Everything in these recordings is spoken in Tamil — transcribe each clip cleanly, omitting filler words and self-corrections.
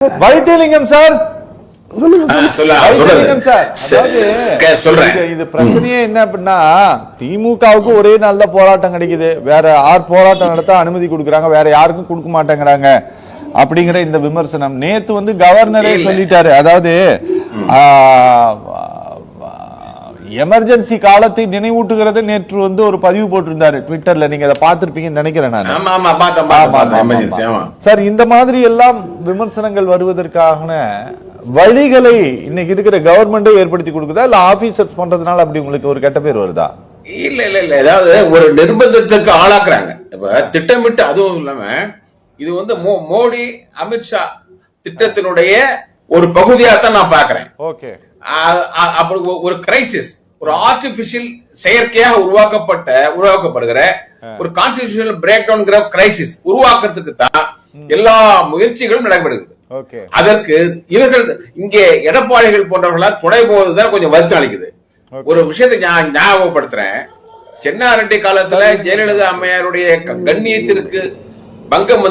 வைத்தியலிங்கம் சார் இது பிரச்சனையே என்ன அப்படின்னா, திமுகவுக்கு ஒரே நல்ல போராட்டம் கிடைக்குது, வேற யார் போராட்டம் நடத்த அனுமதி கொடுக்கறாங்க, வேற யாருக்கும் கொடுக்க மாட்டேங்கிறாங்க அப்படிங்கிற இந்த விமர்சனம். நேத்து கவர்னரே சொல்லிட்டாரு. அதாவது எமர்ஜென்சி காலத்தை நினைவூட்டுகிறது நேற்று ஒரு பதிவு போட்டிருந்தாரு ட்விட்டர்ல. நீங்க அதை பார்த்திருப்பீங்கன்னு நினைக்கிறேன் நான். சார், இந்த மாதிரி எல்லாம் விமர்சனங்கள் வருவதற்கான வழிகளை இன்னைக்கு இருக்கிற கவர்மெண்டே ஏற்படுத்தி கொடுக்குதா, இல்ல ஆபீசர்ஸ் பண்றதுனால அப்படி உங்களுக்கு ஒரு கெட்ட பேர் வருதா? இல்ல இல்ல இல்ல, ஏதாவது ஒரு நிர்பந்தத்துக்கு ஆளாக்குறாங்க. இப்ப திட்டமிட்டு, அதுவும் இல்லாம இது மோடி அமித்ஷா திட்டத்தினுடைய ஒரு பகுதியாகத்தான் நான் பாக்குறேன். ஓகே, அப்படி ஒரு கிரைசிஸ், ஒரு ஆர்டிபிஷியல் செயற்கையாக உருவாக்கப்படுகிற ஒரு கான்ஸ்டிடியூஷனல் பிரேக் டவுன் கிரைசிஸ் உருவாக்குறதுக்கு தான் எல்லா முயற்சிகளும் நடைபெறுகிறது. அதற்கு இவர்கள் இங்கே எடப்பாடிகள் போன்றவர்களா துணை போவதுதான் கொஞ்சம் வருத்தம் அளிக்குது. ஒரு விஷயத்தை ஞாபகப்படுத்துறேன். சென்னாரெட்டி காலத்துல ஜெயலலிதா அம்மையாருடைய கண்ணியத்திற்கு பங்கம்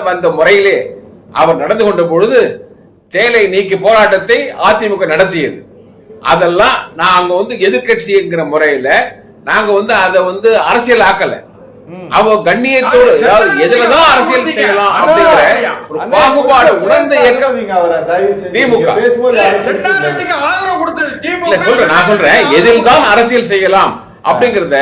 வந்த முறையிலே அவர் நடந்து கொண்ட பொழுது சேலை நீக்கி போராட்டத்தை அதிமுக நடத்தியது. அதெல்லாம் நாங்க எதிர்கட்சிங்கிற முறையில நாங்க அதை அரசியல் ஆக்கல. அவங்க கண்ணியத்தோடு எதுலதான் அரசியல் செய்யலாம் அப்படிங்கிற ஒரு பாகுபாடு உணர்ந்த இயக்கம் திமுக. நான் சொல்றேன், எதில் தான் அரசியல் செய்யலாம் அப்படிங்கறத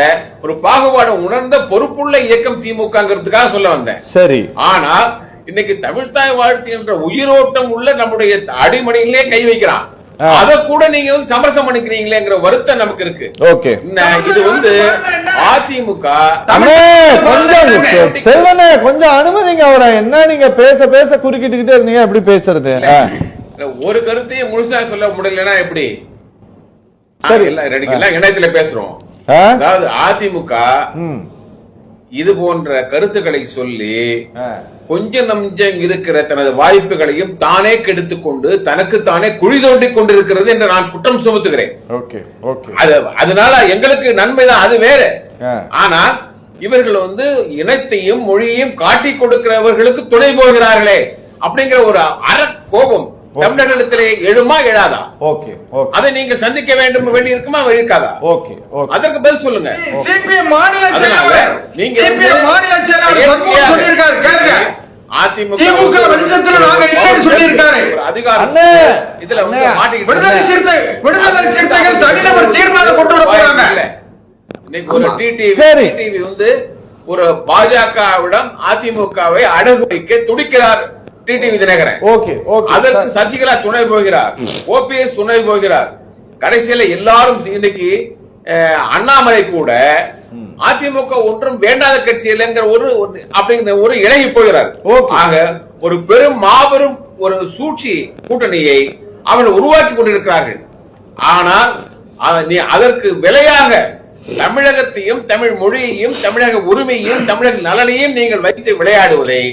ஒரு பாகுபாடு உணர்ந்த பொறுப்புள்ள இயக்கம் திமுகங்கிறதுக்காக சொல்ல வந்தேன். சரி, ஆனால் இன்னைக்கு தமிழ்தாய் வாழ்த்து என்ற உயிரோட்டம் உள்ள நம்முடைய அடிமணியிலே கை வைக்கிறான். அத கூட நீங்க சமரசம் பண்ணிக்கிறீங்களேங்கிற வருத்தம் நமக்கு இருக்கு. ஓகே, இது அதிமுக கொஞ்சம் அனுமதிங்க அவரை. என்ன நீங்க பேச பேச குறுக்கிட்டுக்கிட்டே இருந்தீங்க, எப்படி பேசுறது? ஒரு கருத்தையும் முழுசா சொல்ல முடியலன்னா எப்படி? இணையத்துல பேசுறோம். அதாவது அதிமுக இது போன்ற கருத்துக்களை சொல்லி கொஞ்சம் நஞ்சம் இருக்கிற தனது வாய்ப்புகளையும் தானே கெடுத்துக் கொண்டு தனக்கு தானே குழி தோண்டி கொண்டிருக்கிறது என்று நான் குற்றம் சுமத்துகிறேன். அதனால எங்களுக்கு நன்மைதான், அது வேற. ஆனால் இவர்கள் இனத்தையும் மொழியையும் காட்டி கொடுக்கிறவர்களுக்கு துணை போகிறார்களே அப்படிங்கிற ஒரு கோபம் தமிழகத்திலே எழுமா எழாதா? அதை நீங்கள் சந்திக்க வேண்டி இருக்குமா, இருக்காதா? அதற்கு பதில் சொல்லுங்க. நீங்க அதிகாரம் இதுல ஒரு டிடிவி ஒரு பாஜகவிடம் அதிமுகவை அடகு வைக்க துடிக்கிறார். டிடிவி தினகரன், அதற்கு சசிகலா துணை போகிறார், ஓபிஎஸ் துணை போகிறார். கடைசியில எல்லாரும் இன்னைக்கு அண்ணாமலை கூட அதிமுக ஒன்றும் வேண்டாத கட்சி இல்லைங்கிற அப்படிங்கிற ஒரு இலகி போகிறார். ஆக ஒரு மாபெரும் ஒரு சூழ்ச்சி கூட்டணியை அவர்கள் உருவாக்கி கொண்டிருக்கிறார்கள். ஆனால் அதற்கு விலையாக தமிழகத்தையும் தமிழ் மொழியையும் தமிழக உரிமையையும் தமிழக நலனையும் நீங்கள் வைத்து விளையாடுவதை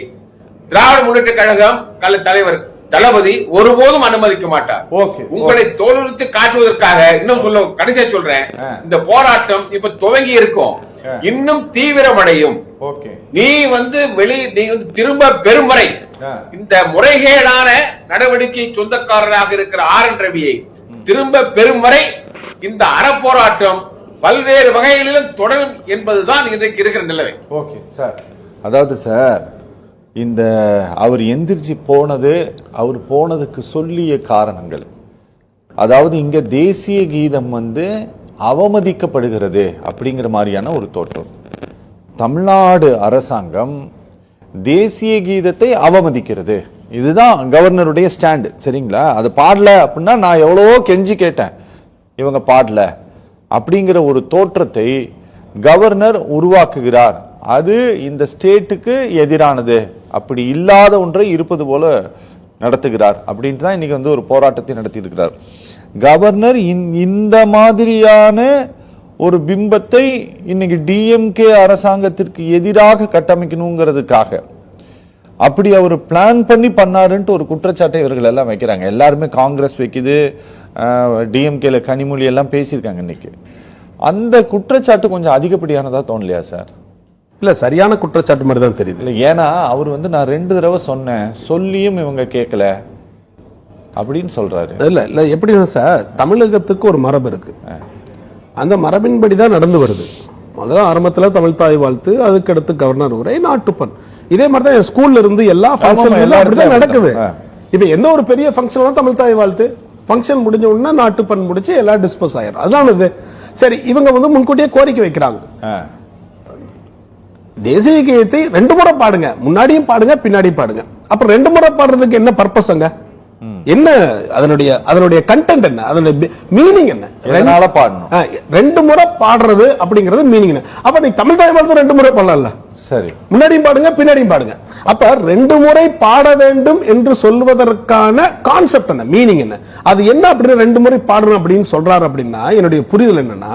திராவிட முன்னேற்ற கழகம் தலைவர் தளபதி ஒருபோதும் அனுமதிக்க மாட்டார். உங்களை தோலுரித்து காட்டுவதற்காக இன்னும் கடைசியா சொல்றேன், இந்த போராட்டம் இப்ப துவங்கி இருக்கும், இன்னும் தீவிரமடையும். நீ நீ திரும்ப பெறும் வரை இந்த முறைகேடான நடவடிக்கை சொந்தக்காரராக இருக்கிற ஆர்.என். ரவியை திரும்ப பெறும் வரை இந்த அறப்போராட்டம் பல்வேறு வகைகளிலும் தொடரும் என்பதுதான் இன்றைக்கு இருக்கிற நிலைமை. அதாவது சார், இந்த அவர் எந்திரிச்சு போனது, அவர் போனதுக்கு சொல்லிய காரணங்கள், அதாவது இங்க தேசிய கீதம் அவமதிக்கப்படுகிறது அப்படிங்கிற மாதிரியான ஒரு தோற்றம். தமிழ்நாடு அரசாங்கம் தேசிய கீதத்தை அவமதிக்கிறது, இதுதான் கவர்னருடைய ஸ்டாண்டு. சரிங்களா? அது பாடல அப்படின்னா நான் எவ்வளவோ கெஞ்சி கேட்டேன், இவங்க பாடல அப்படிங்கிற ஒரு தோற்றத்தை கவர்னர் உருவாக்குகிறார். அது இந்த ஸ்டேட்டுக்கு எதிரானது, அப்படி இல்லாத ஒன்றை இருப்பது போல நடத்துகிறார் அப்படின்ட்டு தான் இன்னைக்கு ஒரு போராட்டத்தை நடத்தி இருக்கிறார் கவர்னர். இந்த மாதிரியான ஒரு பிம்பத்தை இன்னைக்கு டிஎம்கே அரசாங்கத்திற்கு எதிராக கட்டமைக்கணுங்கிறதுக்காக அப்படி அவர் பிளான் பண்ணி பண்ணாருன்ட்டு ஒரு குற்றச்சாட்டை இவர்கள் எல்லாம் வைக்கிறாங்க. எல்லாருமே காங்கிரஸ் வைக்குது, டிஎம்கேல கனிமொழி எல்லாம் பேசியிருக்காங்க இன்னைக்கு. அந்த குற்றச்சாட்டு கொஞ்சம் அதிகப்படியானதா தோணலையா சார்? இல்ல சரியான குற்றச்சாட்டு மாதிரி தான் தெரியுது. இல்லை, ஏன்னா அவர் வந்து நான் 2 தடவை சொன்னேன், சொல்லியும் இவங்க கேட்கல அப்படின்னு சொல்றாரு. இல்ல எப்படின்னா சார், தமிழகத்துக்கு ஒரு மரபு இருக்கு, அந்த மரபின்படி தான் நடந்து வருது. முதல்ல ஆரம்பத்தில் தமிழ் தாய் வாழ்த்து, அதுக்கடுத்து கவர்னர் உரை, நாட்டுப்பண். இதே மாதிரி தான் என் ஸ்கூல்ல இருந்து எல்லா ஃபங்க்ஷன் அப்படிதான் நடக்குது. இப்ப எந்த ஒரு பெரிய ஃபங்க்ஷன் தான் தமிழ் தாய் வாழ்த்து, ஃபங்க்ஷன் முடிஞ்ச உடனே நாட்டுப்பண் முடிச்சு எல்லாம் டிஸ்போஸ் ஆயிரும். அதுதான் இது. சரி, இவங்க வந்து முன்கூட்டியே கோரிக்கை வைக்கிறாங்க, தேசிய கீதத்தை 2 முறை பாடுங்க, முன்னாடியும் பாடுங்க பின்னாடியும் பாடுங்க. அப்புறம் 2 முறை பாடுறதுக்கு என்ன பர்பஸ்ங்க, என்ன அதனுடைய கண்டென்ட் என்ன, அதனுடைய மீனிங் என்ன? 2 முறை பாடுறது அப்படிங்கிறது மீனிங் என்ன? அப்ப நீ தமிழ் தாய் வாழ்த்து 2 முறை பாடலாம்ல, சரி, முன்னாடியும் பாடுங்க பின்னாடியும் பாடுங்க. அப்ப 2 முறை பாட வேண்டும் என்று சொல்வதற்கான கான்செப்ட் என்ன, மீனிங் என்ன, அது என்ன அப்படின்னு 2 முறை பாடணும் அப்படின்னு சொல்றாரு. அப்படின்னா என்னுடைய புரிதல் என்னன்னா,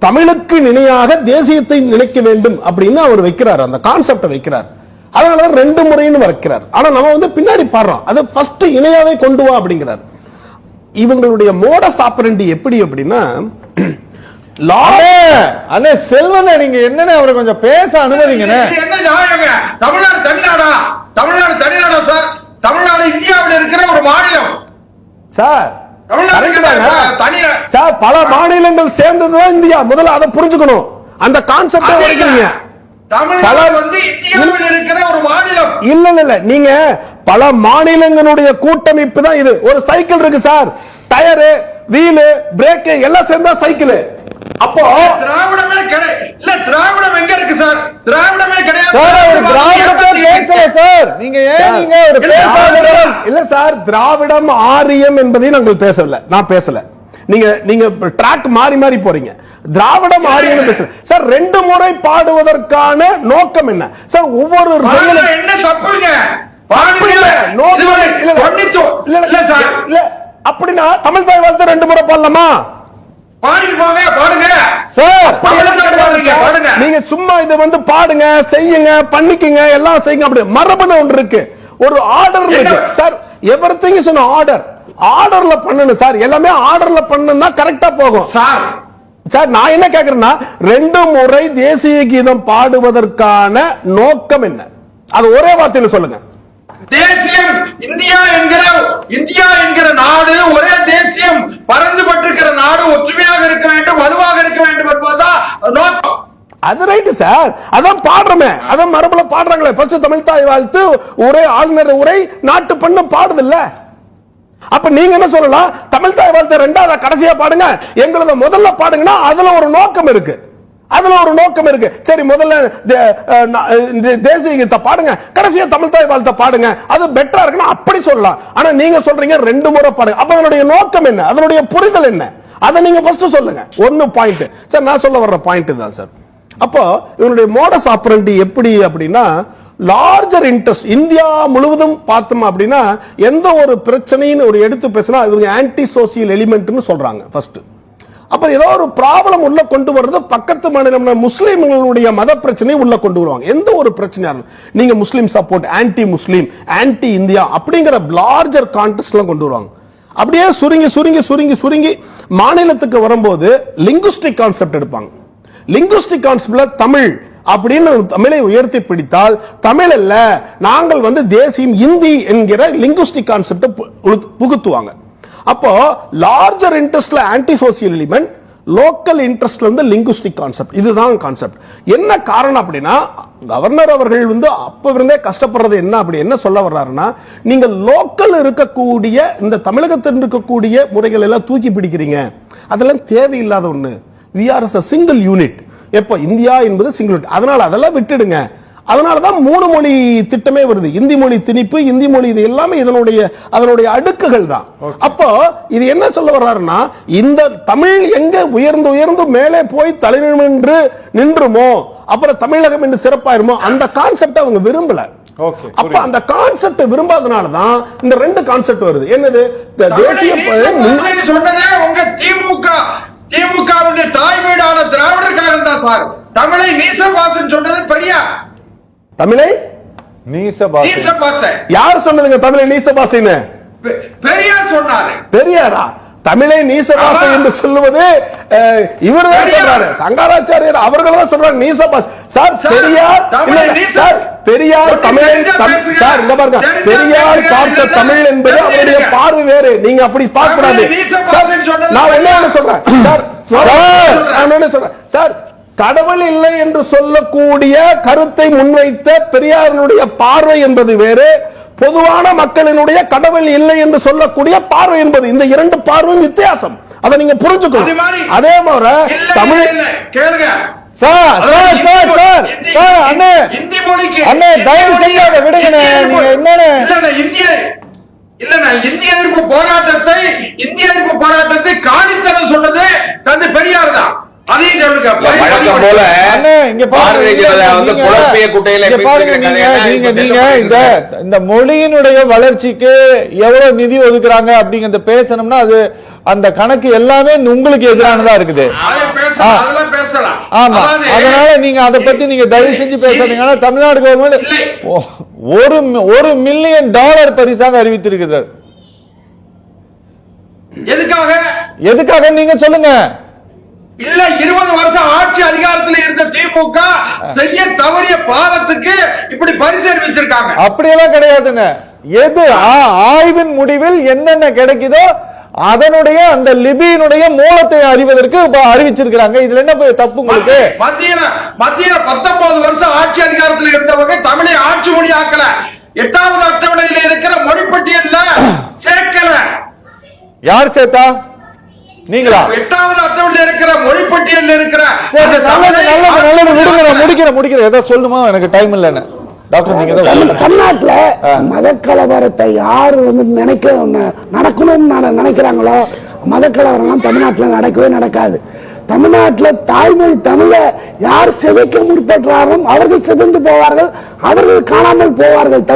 தமிழுக்கு நினையாக தேசியத்தை நினைக்க வேண்டும் அப்படின்னு அவர் வைக்கிறார், அந்த கான்செப்டை வைக்கிறார். அதனாலதான் 2 முறைன்னு வைக்கிறார். ஆனா நம்ம வந்து பின்னாடி பாடுறோம், அது ஃபர்ஸ்ட் இணையாவே கொண்டு வா அப்படிங்கிறார். இவங்களுடைய மோடஸ் ஆப்பரண்டி எப்படி அப்படின்னா, செல்வன நீங்க என்னன்னு அவரை கொஞ்சம் பேச அனுமதிங்க. தமிழ்நாடு தனிநாடா? தமிழ்நாடு தனிநாடா சார்? தமிழ்நாடு இந்தியாவில் இருக்கிற ஒரு மாநிலம் சார். பல மாநிலங்கள் சேர்ந்ததுதான் இந்தியா. முதல்ல அதை புரிஞ்சுக்கணும், அந்த கான்செப்ட் வைக்கிறீங்க. இல்ல நீங்க பல மாநிலங்களுடைய கூட்டமைப்பு தான் இது. ஒரு சைக்கிள் இருக்கு சார், டயரு, வீலு, பிரேக் எல்லாம் சேர்ந்தா சைக்கிள். அப்போ திராவிடமே கிடையாது. இல்ல, திராவிடம் எங்க இருக்கு சார்? திராவிடமே கிடையாது. இல்ல சார், திராவிடம் ஆரியம் என்பதை நாங்கள் பேசல, நான் பேசல. நீங்க ட்ராக் மாறி மாறி போறீங்க. திராவிடம் ஆரியம் பேசல சார். 2 முறை பாடுவதற்கான நோக்கம் என்ன சார்? ஒவ்வொரு செயலும் என்ன தப்புங்க? அப்படின்னா தமிழ் தாய் வாழ்த்து 2 முறை பாடலாமா? நீங்க சும்மா இதை வந்து பாடுங்க, செய்யுங்க, பண்ணிக்குங்க, எல்லாம் செய்யுங்க. அப்படி மரபணு ஒன்று இருக்கு, ஒரு ஆர்டர் இருக்கு sir. Everything is an order. ஆர்டர்ல பண்ணணும் சார், எல்லாமே ஆர்டர்ல பண்ணா கரெக்டா போகும் சார். சார் நான் என்ன கேக்குறேன்னா, 2 முறை தேசிய கீதம் பாடுவதற்கான நோக்கம் என்ன? அது ஒரே வார்த்தையில சொல்லுங்க. தேசியம் இந்தியா என்கிற நாடு ஒரே தேசியம், பறந்துபட்டிருக்கிற நாடு, ஒற்றுமையாக இருக்க வேண்டும், வலுவாக இருக்க வேண்டும் என்பதுதான் நோக்கம். அது ரைட் சார், அதான் பாடுறோமே, அதான் மரபுல பாடுறாங்களே. ஃபர்ஸ்ட் தமிழ் தாய் வாழ்த்து உரை, ஆளுநர் உரை, நாட்டு பண்ண பாடுது இல்ல. அப்ப நீங்க என்ன சொல்லலாம், தமிழ் தாய் வாழ்த்து 2வது கடைசியா பாடுங்க, எங்களது முதல்ல பாடுங்கன்னா அதுல ஒரு நோக்கம் இருக்கு, அதுல ஒரு நோக்கம் இருக்கு. சரி, முதல்ல தேசிய கீதத்தை பாடுங்க, கடைசியா தமிழ் தாய் வாழ்த்தை பாடுங்க, அது பெட்டரா இருக்குன்னா அப்படி சொல்லலாம். ஆனா நீங்க சொல்றீங்க 2 முறை பாடுங்க. அப்ப அதனுடைய நோக்கம் என்ன, அதனுடைய புரிதல் என்ன, அதை நீங்க ஃபர்ஸ்ட் சொல்லுங்க. 1 பாயிண்ட் சார், நான் சொல்ல வர்ற பாயிண்ட் தான் சார். அப்போ இவனுடைய மோடஸ் ஆப்பரண்டி எப்படி அப்படின்னா, லார்ஜர் இன்ட்ரெஸ்ட் இந்தியா முழுவதும் பார்த்தோம் அப்படின்னா, எந்த ஒரு பிரச்சனைன்னு ஒரு எடுத்து பேசினா இவங்க ஆன்டி சோசியல் எலிமெண்ட்னு சொல்றாங்க ஃபர்ஸ்ட். அப்ப ஏதோ ஒரு ப்ராப்ளம் உள்ள கொண்டு வர்றது, பக்கத்து மாநிலம் முஸ்லிம்களுடைய மத பிரச்சனை உள்ள கொண்டு வருவாங்க. எந்த ஒரு பிரச்சனையா நீங்க முஸ்லிம் சப்போர்ட், ஆன்டி முஸ்லிம், ஆன்டி இந்தியா அப்படிங்கிற லார்ஜர் கான்டெக்ஸ்ட்லாம் கொண்டு வருவாங்க. அப்படியே சுருங்கி சுருங்கி சுருங்கி சுருங்கி மாநிலத்துக்கு வரும்போது லிங்குஸ்டிக் கான்செப்ட் எடுப்பாங்க. லிங்குஸ்டிக் கான்செப்ட்ல தமிழ் அப்படின்னு தமிழை உயர்த்தி பிடித்தால், தமிழ் அல்ல, நாங்கள் வந்து தேசியம் இந்தி என்கிற லிங்குஸ்டிக் கான்செப்ட் புகுத்துவாங்க. அப்போ லார்ஜர் இன்ட்ரெஸ்ட்ல ஆன்டி சோசியல் எலிமெண்ட், லோக்கல் இன்ட்ரெஸ்ட்ல வந்து லிங்குஸ்டிக் கான்செப்ட். இதுதான் கான்செப்ட். என்ன காரணம் அப்படின்னா, கவர்னர் அவர்கள் வந்து அப்ப இருந்தே கஷ்டப்படுறது என்ன, அப்படி என்ன சொல்ல வர்றாருன்னா, நீங்க லோக்கல் இருக்கக்கூடிய இந்த தமிழகத்தில் இருக்கக்கூடிய முறைகள் எல்லாம் தூக்கி பிடிக்கிறீங்க, அதெல்லாம் தேவையில்லாத ஒண்ணு. we are as a single unit. எப்போ இந்தியா என்பது சிங்கிள் யூனிட், அதனால அதெல்லாம் விட்டுடுங்க. அதனாலதான் 3 மொழி திட்டமே வருது. இந்தி மொழி திணிப்பு, இந்தி மொழி, இது எல்லாமே அதனுடைய அடுக்குகள் தான். அப்போ இது என்ன சொல்ல வர்றாருன்னா, இந்த தமிழ் எங்க உயர்ந்து உயர்ந்து மேலே போய் தலைநின்று நின்றுமோ, அப்புறம் தமிழகம் என்று சிறப்பாயிருமோ, அந்த கான்செப்ட் அவங்க விரும்பல. அப்ப அந்த கான்செப்ட் விரும்பாதனாலதான் இந்த 2 கான்செப்ட் வருது. என்னது, தேசிய சொன்னதே உங்க திமுகவுடைய தாய் வீடான திராவிடர் கழகம் தான் சார். தமிழை நீசபாசன் சொன்னது பெரியார். தமிழை நீசபாசை யார் சொன்னதுங்க? தமிழை நீசபாசைன்னு பெரியார் சொன்னாரு. பெரியாரா? தமிழை நீசபாசை என்று சொல்லுவது இவர்தான் சொல்றாரு, சங்கராச்சாரியர் அவர்கள் தான் சொல்றாங்க நீசபாசை. Sir Periyar sir Periyar Tamil sir இங்க பாருங்க, பெரியார் பார்த்த தமிழ் என்பது அவருடைய பார்வை வேறு, நீங்க அப்படி பார்க்க கூடாது. நான் என்ன சொல்றேன் சார், நான் என்ன சொல்றேன் சார், கடவுள் இல்லை என்று சொல்லக்கூடிய கருத்தை முன்வைத்த பெரியாரினுடைய பார்வை என்பது வேறு, பொதுவான மக்களினுடைய கடவுள் இல்லை என்று சொல்லக்கூடிய பார்வை என்பது, இந்த இரண்டு பார்வையும் வித்தியாசம். அதை நீங்க புரிஞ்சுக்கணும். அதே மாதிரி தமிழ் கேளுங்க sir sir sir sir sir அண்ணே இந்தி மொழிக்கு அண்ணே தயவு செஞ்சு அதை விடுங்கண்ணே. நீங்க என்னன்னு இந்திய எதிர்ப்பு போராட்டத்தை காணித்தனம் சொன்னது தந்தை பெரியார் தான். அதையும் சொல்லுங்க. வழக்கம் போல இங்க இந்த மொழியினுடைய வளர்ச்சிக்கு எவ்வளவு நிதி ஒதுக்குறாங்க அப்படிங்கறத பேசணும்னா அது அந்த கணக்கு எல்லாமே உங்களுக்கு எதிரானதா இருக்குது. ஆமா, அதனால நீங்க அதை பத்தி நீங்க தயவு செஞ்சு பேசுறீங்கன்னா தமிழ்நாடு கவர்மெண்ட் $1 மில்லியன் பரிசாக அறிவித்திருக்கிறார். எதுக்காக நீங்க சொல்லுங்க. இல்ல 20 வருஷம் ஆட்சி அதிகாரத்தில் இருந்த திமுக செய்ய தவறிய பாவத்துக்கு இப்படி பரிசு அறிவிச்சிருக்காங்க. அப்படியெல்லாம் கிடையாதுங்க. எது ஆய்வின் முடிவில் என்னென்ன கிடைக்குதோ அதனுடைய அந்த லிபியினுடைய மூலத்தை அறிவதற்கு அறிவிச்சிருக்காங்க. இதுல என்ன தப்பு உங்களுக்கு? மத்தியில 19 வருஷம் ஆட்சி அதிகாரத்தில் இருந்தவங்க தமிழை ஆட்சி மொழி ஆக்கல, 8வது அட்டவணையில் இருக்கிற மொழிப்பட்டியல்ல சேர்க்கல. யார் சேர்த்தா? நீங்களா? 8வது அட்டவணையில் இருக்கிற மொழிப்பட்டியல்ல இருக்கிற முடிக்கிற ஏதோ சொல்லுமா, எனக்கு டைம் இல்லைன்னு. டாக்டர் நீங்க தமிழ்நாட்டுல மத கலவரத்தை யாரு நடக்கணும்னு நினைக்கிறாங்களோ மத கலவரம் தமிழ்நாட்டுல நடக்கவே நடக்காது. தமிழ்நாட்டில் தாய்மொழி தமிழ யார் சிதைக்க முற்பட்டாலும் அவர்கள் சிதைந்து போவார்கள், அவர்கள் காணாமல் போவார்கள்.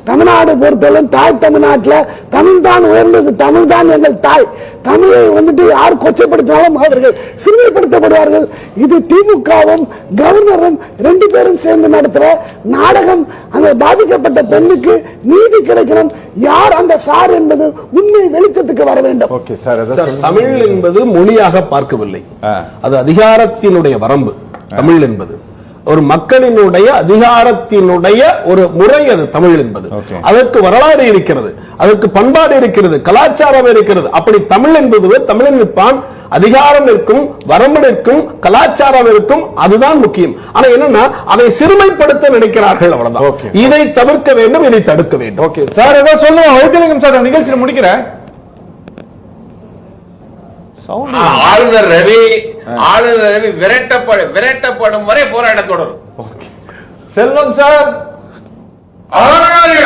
தமிழ்நாடு பொறுத்தவரை தாய் தமிழ்நாட்டில் தமிழ் தான் உயர்ந்தது, தமிழ் தான் எங்கள் தாய். தமிழை யார் கொச்சைப்படுத்தினாலும் அவர்கள் சிறுமைப்படுத்தப்படுவார்கள். இது திமுகவும் கவர்னரும் 2 பேரும் சேர்ந்து நடத்துற நாடகம். அந்த பாதிக்கப்பட்ட பெண்ணுக்கு நீதி கிடைக்கணும். யார் அந்த சார் என்பது உண்மை வெளிச்சத்துக்கு வர வேண்டும். தமிழ் என்பது மொழியாக பார்க்கவில்லை, அது அதிகாரத்தினுடைய வரம்பு. தமிழ் என்பது ஒரு மக்களினுடைய அதிகாரத்தினுடைய ஒரு முறை, அது தமிழ் என்பது. அதற்கு வரலாறு இருக்கிறது, அதற்கு பண்பாடு இருக்கிறது, கலாச்சாரம் இருக்கிறது. அப்படி தமிழ் என்பது தமிழன் நிற்பான், அதிகாரம் இருக்கும், வரம்பு இருக்கும், கலாச்சாரம் இருக்கும், அதுதான் முக்கியம். ஆனா என்னன்னா அதை சிறுமைப்படுத்த நினைக்கிறார்கள், அவ்வளவுதான். இதை தவிர்க்க வேண்டும், இதை தடுக்க வேண்டும். ஓகே சார், ஏதோ சொல்லுவோம். வைத்தியலிங்கம் சார் நிகழ்ச்சியை முடிக்கிறேன். ஆளுநர் ரவி விரட்டப்படும் வரை போராட்டம் தொடரும். செல்வம் சார், ஆளுநரை